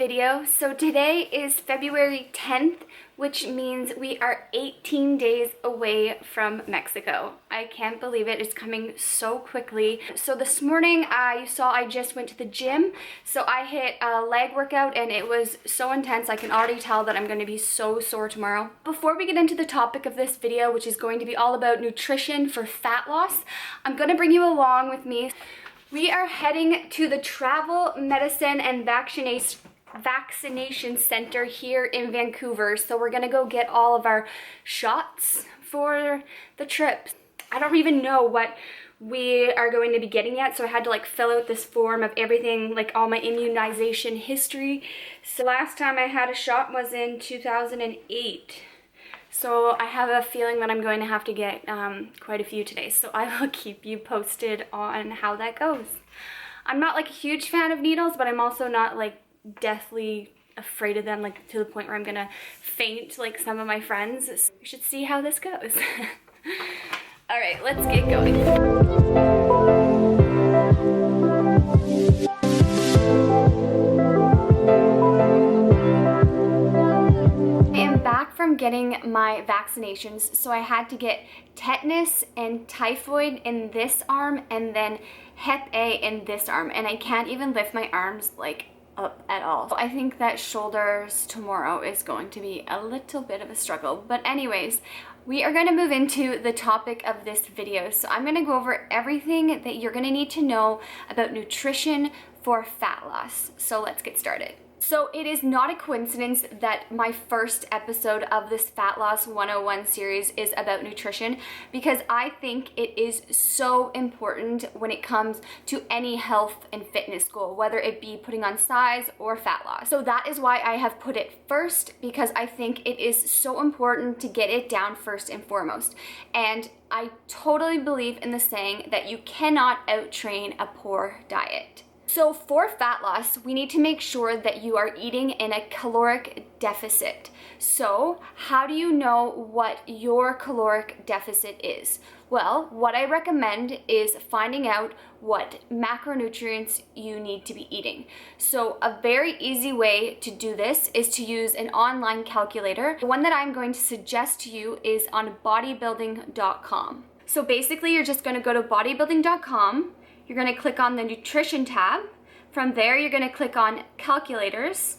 video. So today is February 10th, which means we are 18 days away from Mexico. I can't believe it. It's coming so quickly. So this morning, you saw I just went to the gym. So I hit a leg workout and it was so intense. I can already tell that I'm going to be so sore tomorrow. Before we get into the topic of this video, which is going to be all about nutrition for fat loss, I'm going to bring you along with me. We are heading to the Travel Medicine and Vaccination Center here in Vancouver. So we're gonna go get all of our shots for the trip. I don't even know what we are going to be getting yet, so I had to fill out this form of everything, all my immunization history. So last time I had a shot was in 2008. So I have a feeling that I'm going to have to get quite a few today. So I will keep you posted on how that goes. I'm not a huge fan of needles, but I'm also not deathly afraid of them to the point where I'm gonna faint like some of my friends. So we should see how this goes. All right, let's get going. From getting my vaccinations, so I had to get tetanus and typhoid in this arm and then Hep A in this arm, and I can't even lift my arms up at all. I think that shoulders tomorrow is going to be a little bit of a struggle, but anyways, we are going to move into the topic of this video. So I'm going to go over everything that you're going to need to know about nutrition for fat loss. So let's get started. So it is not a coincidence that my first episode of this Fat Loss 101 series is about nutrition, because I think it is so important when it comes to any health and fitness goal, whether it be putting on size or fat loss. So that is why I have put it first, because I think it is so important to get it down first and foremost. And I totally believe in the saying that you cannot out-train a poor diet. So for fat loss, we need to make sure that you are eating in a caloric deficit. So how do you know what your caloric deficit is? Well, what I recommend is finding out what macronutrients you need to be eating. So a very easy way to do this is to use an online calculator. The one that I'm going to suggest to you is on bodybuilding.com. So basically, you're just going to go to bodybuilding.com. You're going to click on the nutrition tab. From there, you're going to click on calculators.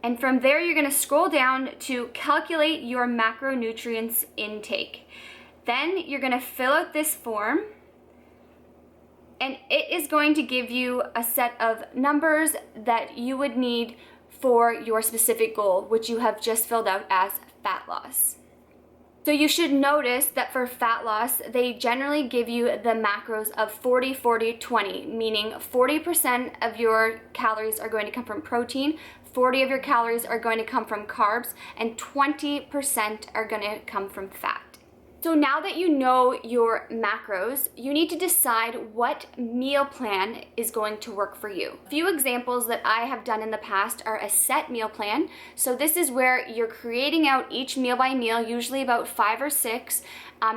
And from there, you're going to scroll down to calculate your macronutrients intake. Then you're going to fill out this form. And it is going to give you a set of numbers that you would need for your specific goal, which you have just filled out as fat loss. So you should notice that for fat loss, they generally give you the macros of 40, 40, 20, meaning 40% of your calories are going to come from protein, 40 of your calories are going to come from carbs, and 20% are going to come from fat. So now that you know your macros, you need to decide what meal plan is going to work for you. A few examples that I have done in the past are a set meal plan. So this is where you're creating out each meal by meal, usually about 5 or 6.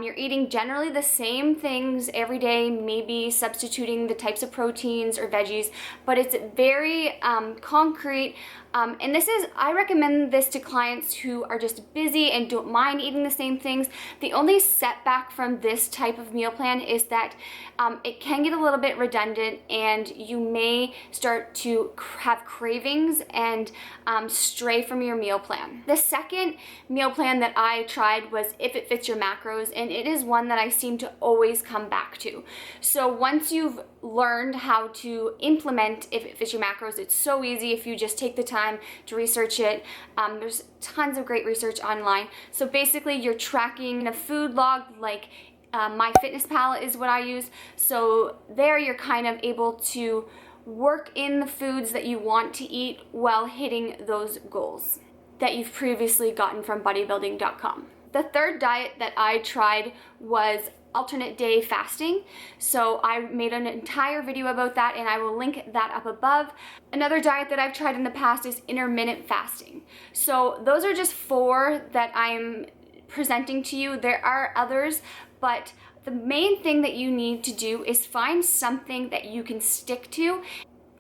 You're eating generally the same things every day, maybe substituting the types of proteins or veggies, but it's very concrete. And I recommend this to clients who are just busy and don't mind eating the same things. The only setback from this type of meal plan is that it can get a little bit redundant, and you may start to have cravings and stray from your meal plan. The second meal plan that I tried was If It Fits Your Macros, and it is one that I seem to always come back to. So once you've learned how to implement If It Fits Your Macros, it's so easy if you just take the time to research it. There's tons of great research online. So basically, you're tracking a food log like MyFitnessPal is what I use. So there you're kind of able to work in the foods that you want to eat while hitting those goals that you've previously gotten from bodybuilding.com. The third diet that I tried was alternate day fasting. So I made an entire video about that, and I will link that up above. Another diet that I've tried in the past is intermittent fasting. So those are just 4 that I'm presenting to you. There are others, but the main thing that you need to do is find something that you can stick to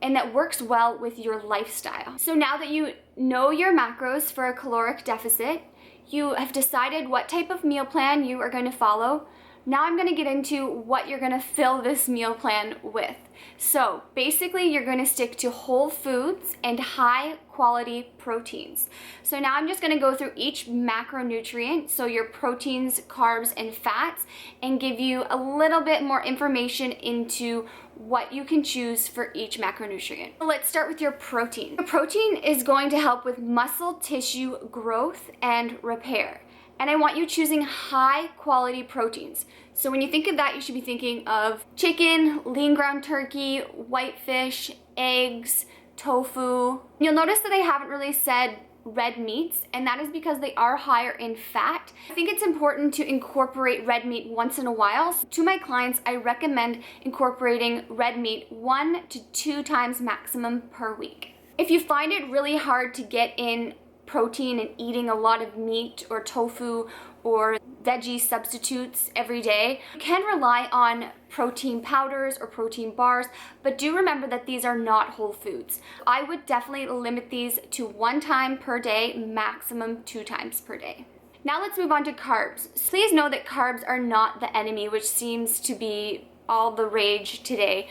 and that works well with your lifestyle. So now that you know your macros for a caloric deficit, you have decided what type of meal plan you are going to follow. Now I'm going to get into what you're going to fill this meal plan with. So basically you're going to stick to whole foods and high quality proteins. So now I'm just going to go through each macronutrient, so your proteins, carbs, and fats, and give you a little bit more information into what you can choose for each macronutrient. So let's start with your protein. The protein is going to help with muscle tissue growth and repair. And I want you choosing high quality proteins. So when you think of that, you should be thinking of chicken, lean ground turkey, whitefish, eggs, tofu. You'll notice that I haven't really said red meats, and that is because they are higher in fat. I think it's important to incorporate red meat once in a while. So to my clients, I recommend incorporating red meat 1 to 2 times maximum per week. If you find it really hard to get in protein and eating a lot of meat or tofu or veggie substitutes every day, you can rely on protein powders or protein bars, but do remember that these are not whole foods. I would definitely limit these to 1 time per day, maximum 2 times per day. Now let's move on to carbs. Please know that carbs are not the enemy, which seems to be all the rage today.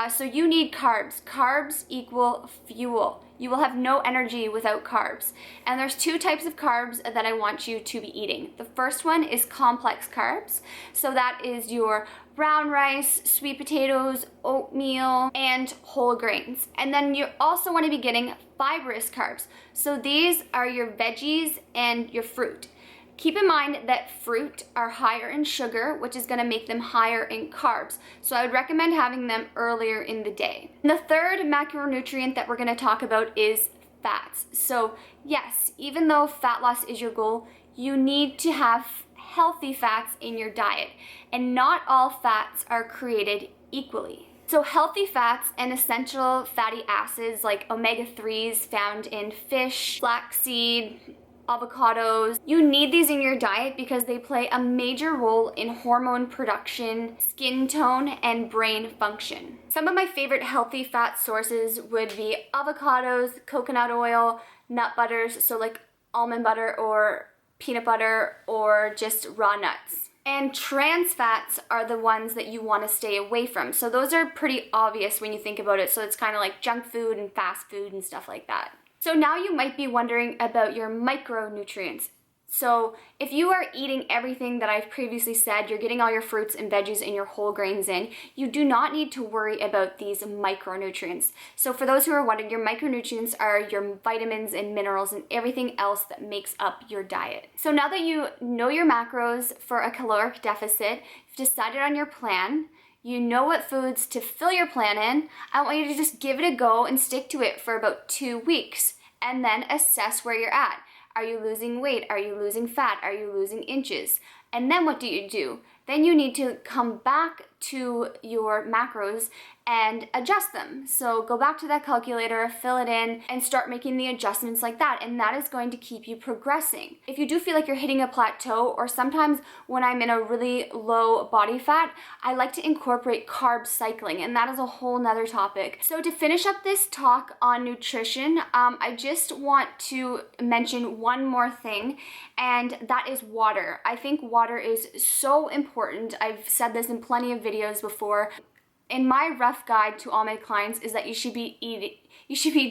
So you need carbs. Carbs equal fuel. You will have no energy without carbs. And there's 2 types of carbs that I want you to be eating. The first one is complex carbs. So that is your brown rice, sweet potatoes, oatmeal, and whole grains. And then you also want to be getting fibrous carbs. So these are your veggies and your fruit. Keep in mind that fruit are higher in sugar, which is going to make them higher in carbs. So I would recommend having them earlier in the day. And the third macronutrient that we're going to talk about is fats. So yes, even though fat loss is your goal, you need to have healthy fats in your diet. And not all fats are created equally. So healthy fats and essential fatty acids like omega-3s found in fish, flaxseed, avocados. You need these in your diet because they play a major role in hormone production, skin tone, and brain function. Some of my favorite healthy fat sources would be avocados, coconut oil, nut butters, so like almond butter or peanut butter or just raw nuts. And trans fats are the ones that you want to stay away from. So those are pretty obvious when you think about it. So it's kind of like junk food and fast food and stuff like that. So now you might be wondering about your micronutrients. So if you are eating everything that I've previously said, you're getting all your fruits and veggies and your whole grains in, you do not need to worry about these micronutrients. So for those who are wondering, your micronutrients are your vitamins and minerals and everything else that makes up your diet. So now that you know your macros for a caloric deficit, you've decided on your plan, you know what foods to fill your plan in, I want you to just give it a go and stick to it for about 2 weeks and then assess where you're at. Are you losing weight? Are you losing fat? Are you losing inches? And then what do? Then you need to come back to your macros and adjust them. So go back to that calculator, fill it in, and start making the adjustments like that. And that is going to keep you progressing. If you do feel like you're hitting a plateau, or sometimes when I'm in a really low body fat, I like to incorporate carb cycling, and that is a whole nother topic. So to finish up this talk on nutrition, I just want to mention one more thing, and that is water. I think water is so important. I've said this in plenty of videos before. In my rough guide to all my clients is that you should be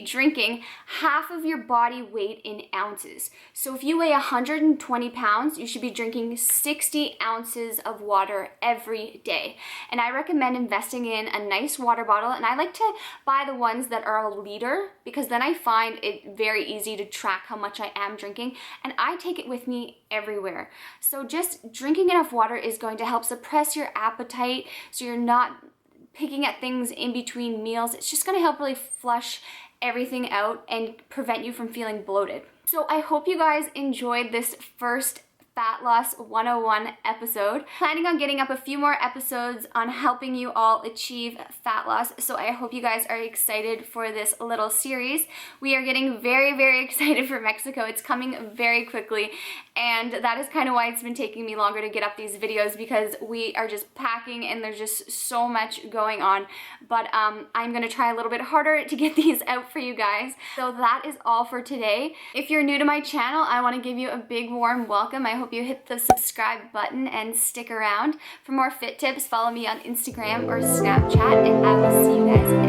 drinking half of your body weight in ounces. So if you weigh 120 pounds, you should be drinking 60 ounces of water every day. And I recommend investing in a nice water bottle, and I like to buy the ones that are a liter because then I find it very easy to track how much I am drinking, and I take it with me everywhere. So just drinking enough water is going to help suppress your appetite so you're not picking at things in between meals. It's just going to help really flush everything out and prevent you from feeling bloated. So I hope you guys enjoyed this first Fat Loss 101 episode. Planning on getting up a few more episodes on helping you all achieve fat loss, so I hope you guys are excited for this little series. We are getting very, very excited for Mexico. It's coming very quickly, and that is kind of why it's been taking me longer to get up these videos, because we are just packing and there's just so much going on. But I'm gonna try a little bit harder to get these out for you guys. So that is all for today. If you're new to my channel, I want to give you a big warm welcome. I hope you hit the subscribe button and stick around. For more fit tips, follow me on Instagram or Snapchat, and I will see you guys